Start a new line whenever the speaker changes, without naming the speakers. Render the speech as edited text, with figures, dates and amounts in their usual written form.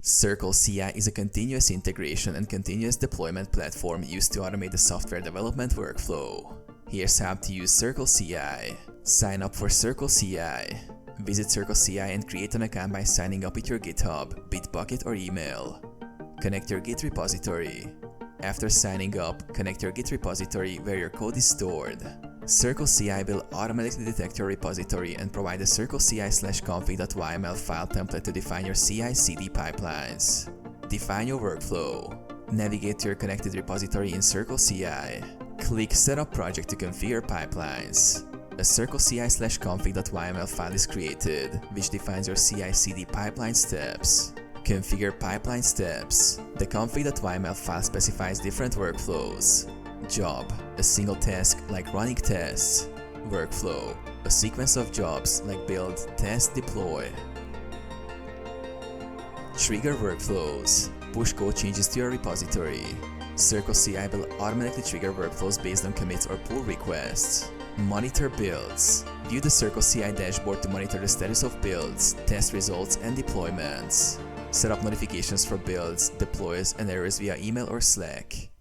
CircleCI is a continuous integration and continuous deployment platform used to automate the software development workflow. Here's how to use CircleCI. Sign up for CircleCI. Visit CircleCI and create an account by signing up with your GitHub, Bitbucket, or email. Connect your Git repository. After signing up, connect your Git repository where your code is stored. CircleCI will automatically detect your repository and provide a CircleCI/config.yml file template to define your CI/CD pipelines. Define your workflow. Navigate to your connected repository in CircleCI. Click Setup Project to configure pipelines. A CircleCI/config.yml file is created, which defines your CI/CD pipeline steps. Configure pipeline steps. The config.yml file specifies different workflows. Job, a single task like running tests. Workflow, a sequence of jobs like build, test, deploy. Trigger workflows, push code changes to your repository. CircleCI will automatically trigger workflows based on commits or pull requests. Monitor builds, view the CircleCI dashboard to monitor the status of builds, test results, and deployments. Set up notifications for builds, deploys, and errors via email or Slack.